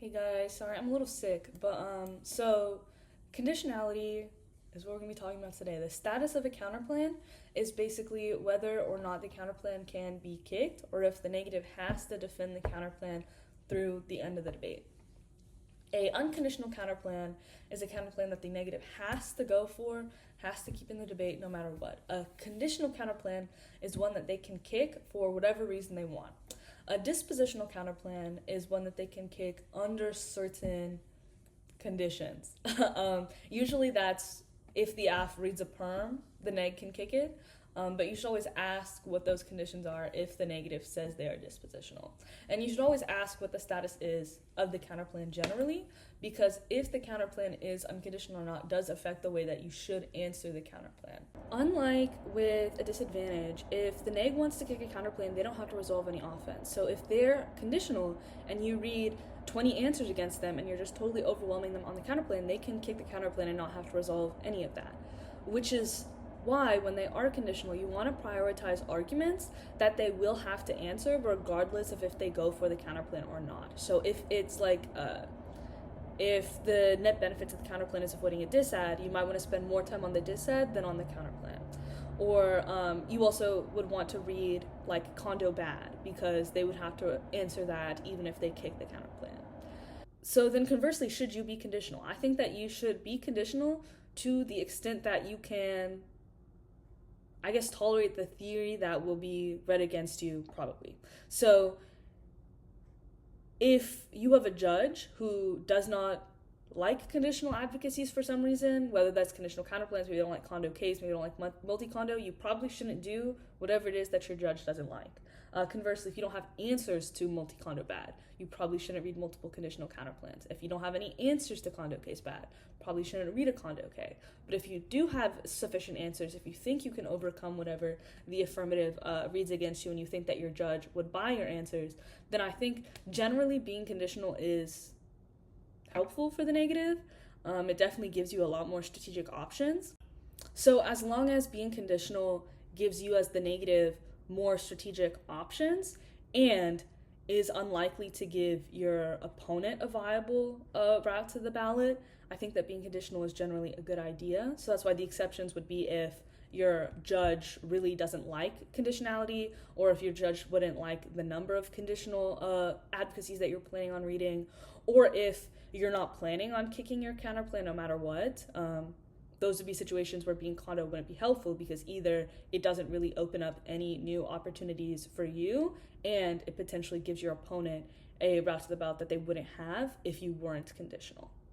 Hey guys, sorry I'm a little sick, but so conditionality is what we're gonna be talking about today. The status of a counterplan is basically whether or not the counterplan can be kicked, or if the negative has to defend the counterplan through the end of the debate. A unconditional counterplan is a counterplan that the negative has to go for, has to keep in the debate no matter what. A conditional counterplan is one that they can kick for whatever reason they want. A dispositional counterplan is one that they can kick under certain conditions. Usually that's if the AF reads a perm, the neg can kick it. But you should always ask what those conditions are if the negative says they are dispositional. And you should always ask what the status is of the counterplan generally, because if the counterplan is unconditional or not does affect the way that you should answer the counterplan. Unlike with a disadvantage, if the neg wants to kick a counterplan, they don't have to resolve any offense. So if they're conditional and you read 20 answers against them and you're just totally overwhelming them on the counterplan, they can kick the counterplan and not have to resolve any of that, which is why, when they are conditional, you want to prioritize arguments that they will have to answer regardless of if they go for the counterplan or not. So if it's like, if the net benefits of the counterplan is avoiding a disad, you might want to spend more time on the disad than on the counterplan. Or you also would want to read like condo bad, because they would have to answer that even if they kick the counterplan. So then conversely, should you be conditional? I think that you should be conditional to the extent that you can, I guess, tolerate the theory that will be read against you, probably. So if you have a judge who does not like conditional advocacies for some reason, whether that's conditional counterplans, maybe they don't like condo case, maybe they don't like multi-condo, you probably shouldn't do whatever it is that your judge doesn't like. Conversely, if you don't have answers to multi-condo bad, you probably shouldn't read multiple conditional counterplans. If you don't have any answers to condo case bad, probably shouldn't read a condo K. But if you do have sufficient answers, if you think you can overcome whatever the affirmative reads against you and you think that your judge would buy your answers, then I think generally being conditional is helpful for the negative. It definitely gives you a lot more strategic options. So as long as being conditional gives you as the negative more strategic options and is unlikely to give your opponent a viable route to the ballot, I think that being conditional is generally a good idea. So that's why the exceptions would be if your judge really doesn't like conditionality, or if your judge wouldn't like the number of conditional advocacies that you're planning on reading, or if you're not planning on kicking your counterplan no matter what. Those would be situations where being condo wouldn't be helpful, because either it doesn't really open up any new opportunities for you, and it potentially gives your opponent a route to the ballot that they wouldn't have if you weren't conditional.